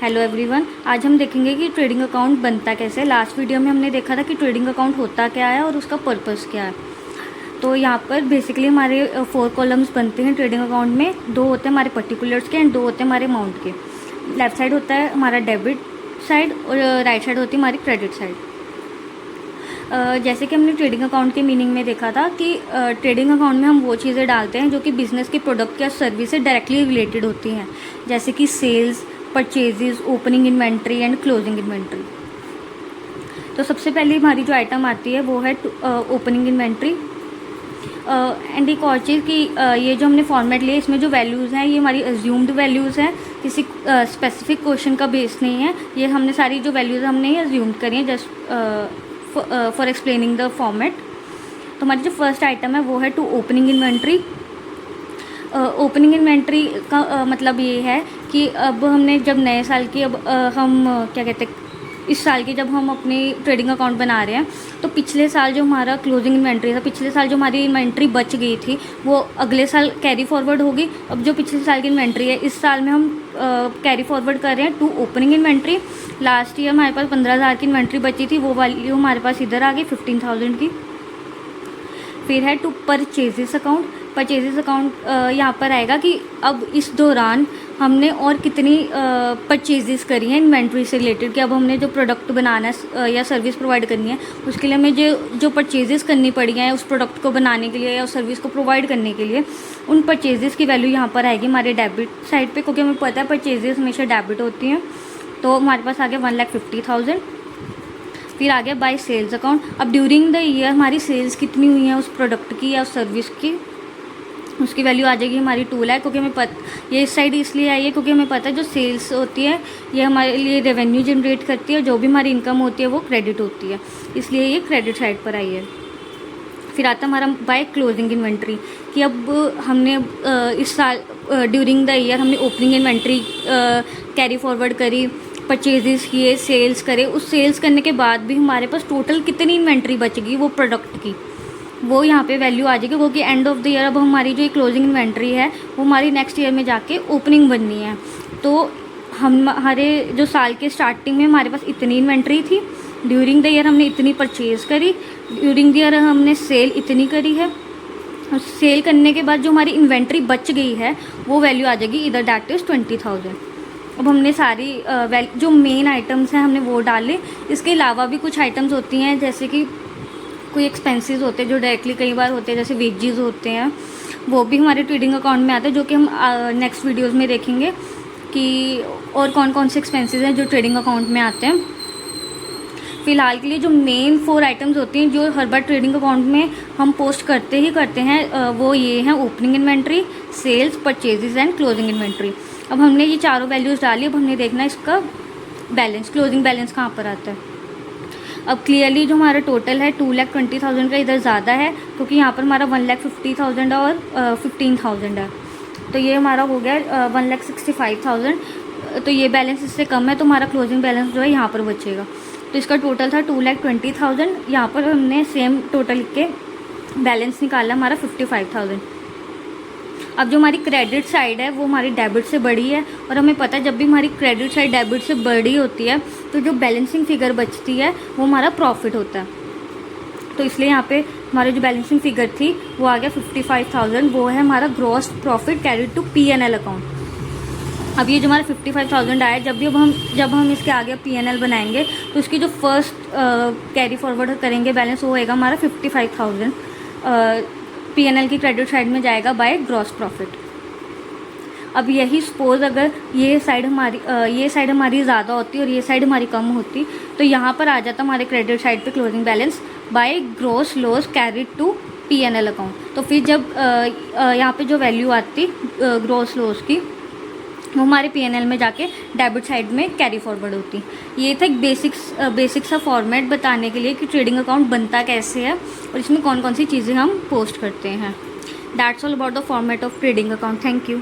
Hello everyone, आज हम देखेंगे कि ट्रेडिंग अकाउंट बनता कैसे। लास्ट वीडियो में हमने देखा था कि ट्रेडिंग अकाउंट होता क्या है और उसका पर्पस क्या है। तो यहाँ पर बेसिकली हमारे 4 कॉलम्स बनते हैं ट्रेडिंग अकाउंट में। 2 होते हैं हमारे पर्टिकुलर्स के एंड 2 होते हैं हमारे अमाउंट के। लेफ्ट साइड होता है हमारा डेबिट साइड और राइट साइड होती है हमारी क्रेडिट साइड। जैसे कि हमने ट्रेडिंग अकाउंट के मीनिंग में देखा था कि ट्रेडिंग अकाउंट में हम वो चीज़ें डालते हैं जो कि बिज़नेस के प्रोडक्ट या सर्विस से डायरेक्टली रिलेटेड होती हैं, जैसे कि sales, purchases, opening inventory and closing inventory. तो सबसे पहले हमारी जो आइटम आती है वो है ओपनिंग इन्वेंट्री। एंड एक और चीज़ कि ये जो हमने फॉर्मेट लिया इसमें जो वैल्यूज़ हैं ये हमारी अज्यूम्ड वैल्यूज़ हैं, किसी स्पेसिफिक क्वेश्चन का बेस नहीं है। ये हमने सारी जो वैल्यूज़ हमने ये अज्यूम्ड करी हैं just for explaining the format. तो हमारी जो फर्स्ट आइटम है वो है to opening inventory. Opening inventory का मतलब ये है कि अब हमने जब नए साल की हम क्या कहते हैं इस साल की जब हम अपनी ट्रेडिंग अकाउंट बना रहे हैं तो पिछले साल जो हमारा क्लोजिंग इन्वेंट्री था, पिछले साल जो हमारी इन्वेंट्री बच गई थी वो अगले साल कैरी फॉरवर्ड होगी। अब जो पिछले साल की इन्वेंट्री है इस साल में हम कैरी फॉरवर्ड कर रहे हैं to opening inventory. Last year हमारे पास 15,000 की इन्वेंट्री बची थी, वो वैल्यू हमारे पास इधर आ गई 15,000 की। फिर है to purchases account. Purchases account यहाँ पर आएगा कि अब इस दौरान हमने और कितनी परचेजेस करी हैं इन्वेंट्री से रिलेटेड, कि अब हमने जो प्रोडक्ट बनाना है या सर्विस प्रोवाइड करनी है उसके लिए हमें जो परचेजेस करनी पड़ी हैं उस प्रोडक्ट को बनाने के लिए या उस सर्विस को प्रोवाइड करने के लिए, उन परचेजेस की वैल्यू यहाँ पर आएगी हमारे डेबिट साइड पे, क्योंकि हमें पता है परचेजेस हमेशा डेबिट होती हैं। तो हमारे पास आ गया 1,50,000। फिर आ गया बाय सेल्स अकाउंट। अब ड्यूरिंग द ईयर हमारी सेल्स कितनी हुई है उस प्रोडक्ट की या उस सर्विस की, उसकी वैल्यू आ जाएगी हमारी 2 लाख, क्योंकि हमें ये इस साइड इसलिए आई है क्योंकि हमें पता है जो सेल्स होती है ये हमारे लिए रेवेन्यू जनरेट करती है, जो भी हमारी इनकम होती है वो क्रेडिट होती है, इसलिए ये क्रेडिट साइड पर आई है। फिर आता है हमारा बाय क्लोजिंग इन्वेंट्री कि अब हमने इस साल ड्यूरिंग द ईयर हमने ओपनिंग इन्वेंट्री कैरी फॉरवर्ड करी, परचेजेस किए, सेल्स करे। उस सेल्स करने के बाद भी हमारे पास टोटल कितनी इन्वेंट्री बचेगी वो प्रोडक्ट की, वो यहाँ पे वैल्यू आ जाएगी, क्योंकि एंड ऑफ द ईयर अब हमारी जो क्लोजिंग इन्वेंट्री है वो हमारी नेक्स्ट ईयर में जाके ओपनिंग बननी है। तो हमारे जो साल के स्टार्टिंग में हमारे पास इतनी इन्वेंट्री थी, ड्यूरिंग द ईयर हमने इतनी परचेज़ करी, ड्यूरिंग द ईयर हमने सेल इतनी करी है, और सेल करने के बाद जो हमारी इन्वेंट्री बच गई है वो वैल्यू आ जाएगी इधर, दैट इज़ 20,000। अब हमने सारी जो मेन आइटम्स हैं हमने वो डाले। इसके अलावा भी कुछ आइटम्स होती हैं जैसे कि कोई एक्सपेंसेस होते हैं जो डायरेक्टली कई बार होते हैं, जैसे वेजेस होते हैं, वो भी हमारे ट्रेडिंग अकाउंट में आते हैं, जो कि हम नेक्स्ट वीडियोस में देखेंगे कि और कौन कौन से एक्सपेंसेस हैं जो ट्रेडिंग अकाउंट में आते हैं। फ़िलहाल के लिए जो मेन 4 आइटम्स होती हैं जो हर बार ट्रेडिंग अकाउंट में हम पोस्ट करते ही करते हैं वो ये हैं opening inventory, sales, purchases and closing inventory. अब हमने ये चारों वैल्यूज़ डाली, अब हमने देखना इसका बैलेंस, क्लोजिंग बैलेंस कहाँ पर आता है। अब क्लियरली जो हमारा टोटल है 2,20,000 का इधर ज़्यादा है, क्योंकि यहाँ पर हमारा 1,50,000 और 15,000 है, तो ये हमारा हो गया 1,65,000। तो ये बैलेंस इससे कम है, तो हमारा क्लोजिंग बैलेंस जो है यहाँ पर बचेगा। तो इसका टोटल था 2,20,000, यहाँ पर हमने सेम टोटल के बैलेंस निकाला हमारा 55,000। अब जो हमारी क्रेडिट साइड है वो हमारी डेबिट से बड़ी है, और हमें पता है जब भी हमारी क्रेडिट साइड डेबिट से बड़ी होती है तो जो बैलेंसिंग फिगर बचती है वो हमारा प्रॉफिट होता है। तो इसलिए यहाँ पे हमारी जो बैलेंसिंग फिगर थी वो आ गया 55,000, वो है हमारा gross profit carried to P&L account. अब ये जो हमारा 55,000 आया, जब हम इसके आगे P&L बनाएंगे तो इसकी जो फर्स्ट कैरी फॉरवर्ड करेंगे बैलेंस वो होएगा हमारा 55,000, P&L की क्रेडिट साइड में जाएगा बाय ग्रॉस प्रॉफिट। अब यही सपोज अगर ये साइड हमारी ज़्यादा होती और ये साइड हमारी कम होती तो यहाँ पर आ जाता हमारे क्रेडिट साइड पे closing balance by gross loss carried to P&L account. तो फिर जब यहाँ पे जो वैल्यू आती ग्रॉस लॉस की वो हमारे P&L में जाके डेबिट साइड में कैरी फॉरवर्ड होती। ये था एक बेसिक सा फॉर्मेट बताने के लिए कि ट्रेडिंग अकाउंट बनता कैसे है और इसमें कौन कौन सी चीज़ें हम पोस्ट करते हैं। That's all about the format of trading account. Thank you.